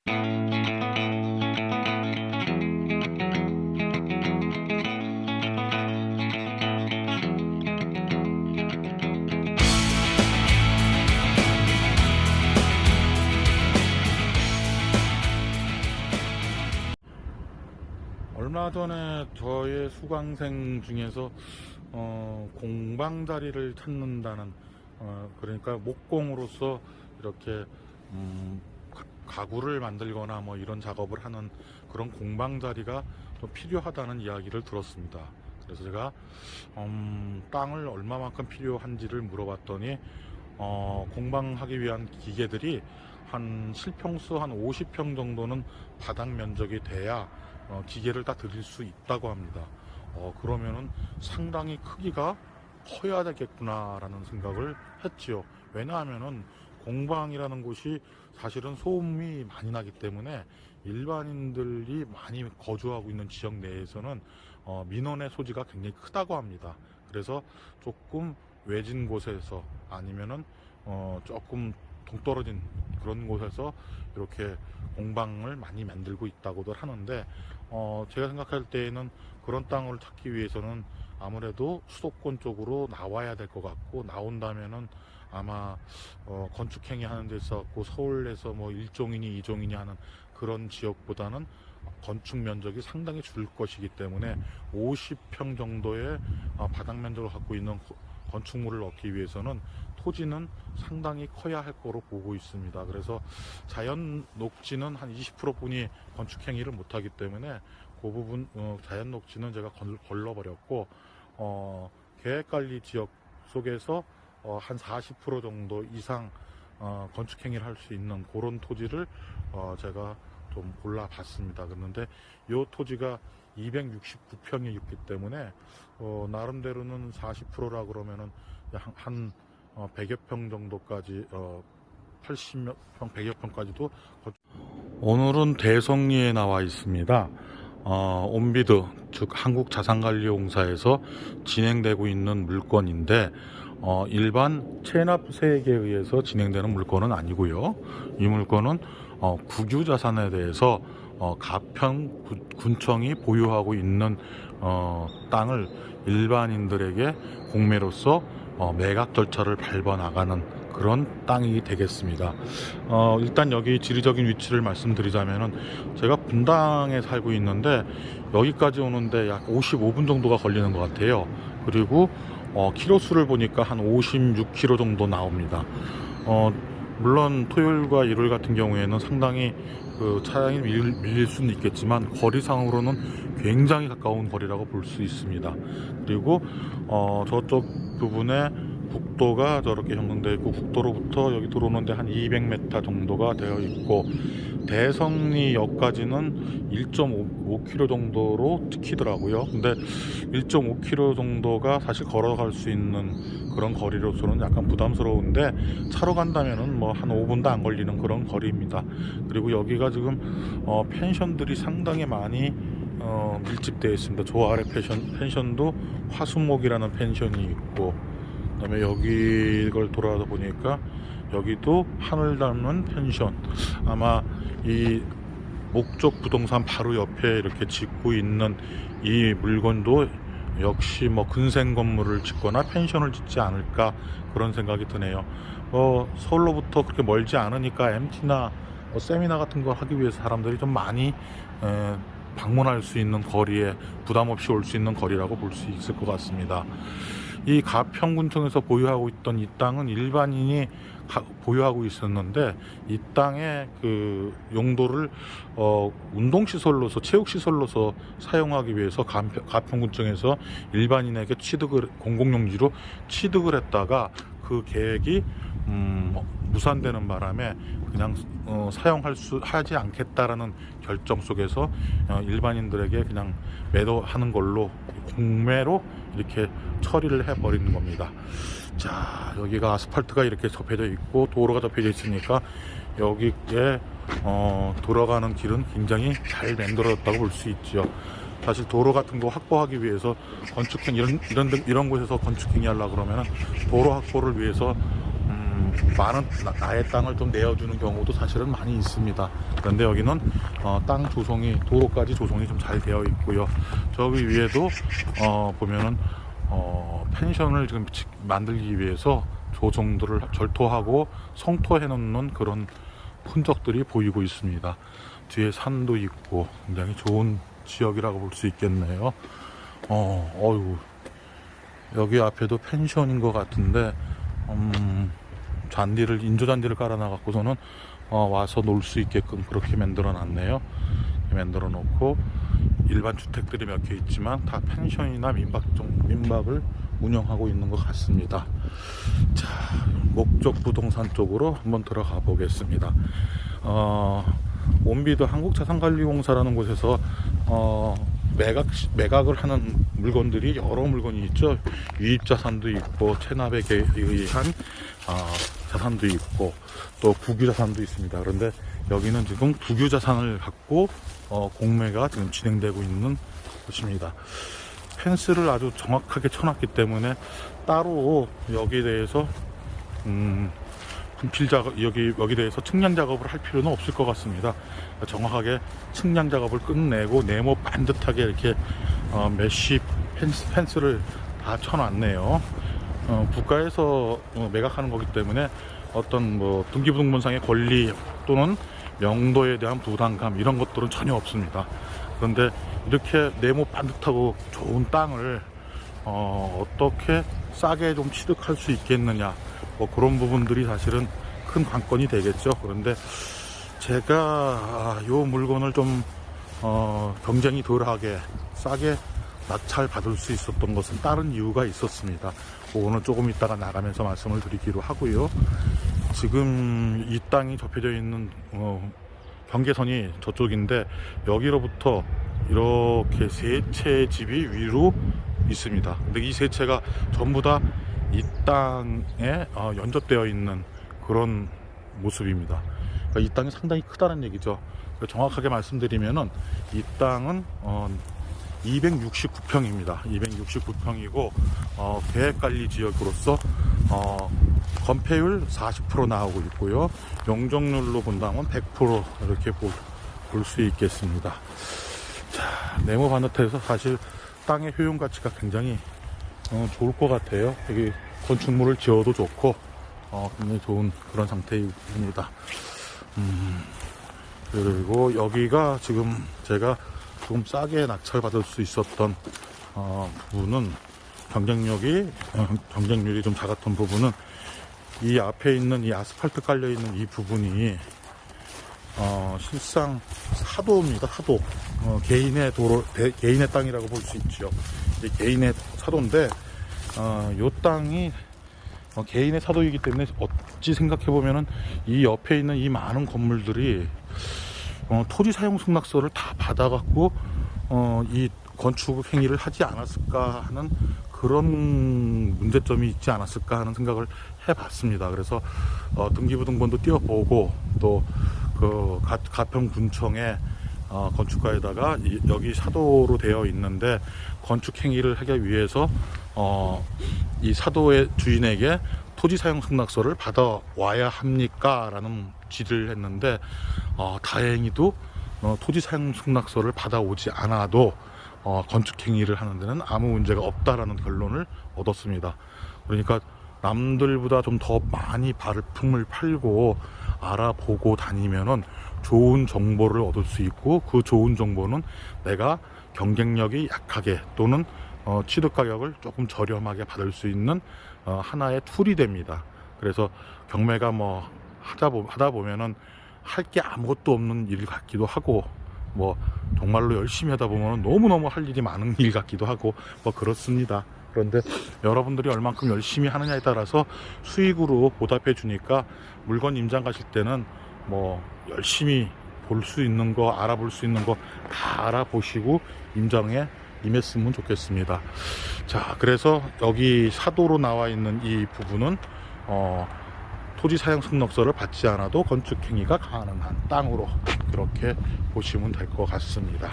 얼마 전에 저의 수강생 중에서 공방 자리를 찾는다는, 그러니까 목공으로서 이렇게 가구를 만들거나 뭐 이런 작업을 하는 그런 공방 자리가 좀 필요하다는 이야기를 들었습니다. 그래서 제가 땅을 얼마만큼 필요한지를 물어봤더니 공방하기 위한 기계들이 한 실평수 한 50평 정도는 바닥 면적이 돼야 기계를 다 드릴 수 있다고 합니다. 그러면은 상당히 크기가 커야 되겠구나 라는 생각을 했지요. 왜냐하면은 공방이라는 곳이 사실은 소음이 많이 나기 때문에 일반인들이 많이 거주하고 있는 지역 내에서는 민원의 소지가 굉장히 크다고 합니다. 그래서 조금 외진 곳에서 아니면은 조금 동떨어진 그런 곳에서 이렇게 공방을 많이 만들고 있다고들 하는데, 제가 생각할 때에는 그런 땅을 찾기 위해서는 아무래도 수도권 쪽으로 나와야 될 것 같고, 나온다면은 아마 건축행위 하는 데 있어서 서울에서 뭐 1종이니 2종이니 하는 그런 지역보다는 건축 면적이 상당히 줄 것이기 때문에 50평 정도의 바닥 면적을 갖고 있는 건축물을 얻기 위해서는 토지는 상당히 커야 할 거로 보고 있습니다. 그래서 자연 녹지는 한 20% 뿐이 건축 행위를 못하기 때문에 그 부분 자연 녹지는 제가 걸러버렸고, 계획관리 지역 속에서 한 40% 정도 이상 건축 행위를 할 수 있는 그런 토지를 제가 좀 골라봤습니다. 그런데 이 토지가 269평이 있기 때문에 나름대로는 40%라 그러면은 한 100여 평 정도까지 80여 평, 100여 평까지도. 오늘은 대성리에 나와 있습니다. 온비드, 즉 한국자산관리공사에서 진행되고 있는 물건인데, 일반 체납세액에 의해서 진행되는 물건은 아니고요. 이 물건은 국유자산에 대해서 가평군청이 보유하고 있는 땅을 일반인들에게 공매로서 매각 절차를 밟아 나가는 그런 땅이 되겠습니다. 일단 여기 지리적인 위치를 말씀드리자면은, 제가 분당에 살고 있는데 여기까지 오는데 약 55분 정도가 걸리는 것 같아요. 그리고 키로수를 보니까 한 56km 정도 나옵니다. 물론 토요일과 일요일 같은 경우에는 상당히 차량이 밀릴 수는 있겠지만 거리상으로는 굉장히 가까운 거리라고 볼 수 있습니다. 그리고 저쪽 부분에 국도가 저렇게 형성되어 있고, 국도로부터 여기 들어오는데 한 200m 정도가 되어 있고, 대성리역까지는 1.5km 정도로 찍히더라고요. 근데 1.5km 정도가 사실 걸어갈 수 있는 그런 거리로서는 약간 부담스러운데, 차로 간다면은 뭐 한 5분도 안 걸리는 그런 거리입니다. 그리고 여기가 지금 펜션들이 상당히 많이 밀집되어 있습니다. 저 아래 펜션도 화수목이라는 펜션이 있고, 그다음에 여기 이걸 돌아다 보니까 여기도 하늘 닮은 펜션, 아마 이 목적 부동산 바로 옆에 이렇게 짓고 있는 이 물건도 역시 뭐 근생 건물을 짓거나 펜션을 짓지 않을까 그런 생각이 드네요. 서울로부터 그렇게 멀지 않으니까 MT나 세미나 같은 걸 하기 위해서 사람들이 좀 많이 방문할 수 있는 거리에 부담 없이 올 수 있는 거리라고 볼 수 있을 것 같습니다. 이 가평군청에서 보유하고 있던 이 땅은 일반인이 보유하고 있었는데, 이 땅의 그 용도를 운동시설로서, 체육시설로서 사용하기 위해서 가평군청에서 일반인에게 공공용지로 취득을 했다가 그 계획이 무산되는 바람에 그냥 하지 않겠다라는 결정 속에서 일반인들에게 그냥 매도하는 걸로 공매로 이렇게 처리를 해버리는 겁니다. 자, 여기가 아스팔트가 이렇게 접혀져 있고 도로가 접혀져 있으니까 여기에 돌아가는 길은 굉장히 잘 만들어졌다고 볼 수 있죠. 사실 도로 같은 거 확보하기 위해서 건축행 이런 곳에서 건축행위 하려고 그러면 도로 확보를 위해서 많은 나의 땅을 좀 내어주는 경우도 사실은 많이 있습니다. 그런데 여기는 땅 조성이, 도로까지 조성이 좀 잘 되어 있고요. 저기 위에도 보면은 펜션을 지금 만들기 위해서 조성들을 절토하고 성토해 놓는 그런 흔적들이 보이고 있습니다. 뒤에 산도 있고 굉장히 좋은 지역이라고 볼 수 있겠네요. 어유 여기 앞에도 펜션인 것 같은데 인조 잔디를 깔아놔갖고서는 와서 놀 수 있게끔 그렇게 만들어 놨네요. 만들어 놓고 일반 주택들이 몇 개 있지만 다 펜션이나 민박을 운영하고 있는 것 같습니다. 자, 목적 부동산 쪽으로 한번 들어가 보겠습니다. 온비드 한국자산관리공사라는 곳에서 매각을 하는 물건들이 여러 물건이 있죠. 유입자산도 있고 체납에 의한 자산도 있고 또 국유자산도 있습니다. 그런데 여기는 지금 국유자산을 갖고 공매가 지금 진행되고 있는 곳입니다. 펜스를 아주 정확하게 쳐놨기 때문에 따로 여기에 대해서 분필 작업, 여기 대해서 측량 작업을 할 필요는 없을 것 같습니다. 정확하게 측량 작업을 끝내고 네모 반듯하게 이렇게 메쉬 펜스를 다 쳐놨네요. 국가에서 매각하는 거기 때문에 어떤 뭐 등기부등본상의 권리 또는 명도에 대한 부담감 이런 것들은 전혀 없습니다. 그런데 이렇게 네모 반듯하고 좋은 땅을 어떻게 싸게 좀 취득할 수 있겠느냐, 뭐 그런 부분들이 사실은 큰 관건이 되겠죠. 그런데 제가 이 물건을 좀 경쟁이 덜하게 싸게 낙찰 받을 수 있었던 것은 다른 이유가 있었습니다. 그거는 조금 이따가 나가면서 말씀을 드리기로 하고요. 지금 이 땅이 접혀져 있는 경계선이 저쪽인데 여기로부터 이렇게 세 채의 집이 위로 있습니다. 근데 이 세 채가 전부 다 이 땅에 연접되어 있는 그런 모습입니다. 그러니까 이 땅이 상당히 크다는 얘기죠. 정확하게 말씀드리면은 이 땅은 269평입니다. 269평이고 계획관리 지역으로서 건폐율 40% 나오고 있고요. 용적률로 본다면 100% 이렇게 볼 수 있겠습니다. 자, 네모 반듯해서 사실 땅의 효용 가치가 굉장히 좋을 것 같아요. 여기 건축물을 지어도 좋고 굉장히 좋은 그런 상태입니다. 그리고 여기가 지금 제가 조금 싸게 낙찰받을 수 있었던 부분은 경쟁률이 좀 작았던 부분은 이 앞에 있는 이 아스팔트 깔려 있는 이 부분이 실상 사도입니다. 사도. 개인의 도로, 개인의 땅이라고 볼 수 있죠. 개인의 사도인데 이 땅이 개인의 사도이기 때문에 어찌 생각해 보면은 이 옆에 있는 이 많은 건물들이 토지 사용 승낙서를 다 받아갖고 이 건축 행위를 하지 않았을까 하는 그런 문제점이 있지 않았을까 하는 생각을 해봤습니다. 그래서 등기부등본도 띄워보고 또 그 가평군청의 건축가에다가 여기 사도로 되어 있는데 건축 행위를 하기 위해서 이 사도의 주인에게 토지 사용 승낙서를 받아와야 합니까? 라는 질의를 했는데 다행히도 토지 사용 승낙서를 받아오지 않아도 건축 행위를 하는 데는 아무 문제가 없다라는 결론을 얻었습니다. 그러니까 남들보다 좀 더 많이 발품을 팔고 알아보고 다니면은 좋은 정보를 얻을 수 있고 그 좋은 정보는 내가 경쟁력이 약하게 또는 취득 가격을 조금 저렴하게 받을 수 있는 하나의 툴이 됩니다. 그래서 경매가 뭐 하다 보면은 할 게 아무것도 없는 일 같기도 하고 뭐 정말로 열심히 하다 보면 너무너무 할 일이 많은 일 같기도 하고 뭐 그렇습니다. 그런데 여러분들이 얼만큼 열심히 하느냐에 따라서 수익으로 보답해 주니까 물건 임장 가실 때는 뭐 열심히 볼 수 있는 거, 알아볼 수 있는 거 다 알아보시고 임장에 임했으면 좋겠습니다. 자, 그래서 여기 사도로 나와 있는 이 부분은 토지 사용 승낙서를 받지 않아도 건축 행위가 가능한 땅으로 그렇게 보시면 될 것 같습니다.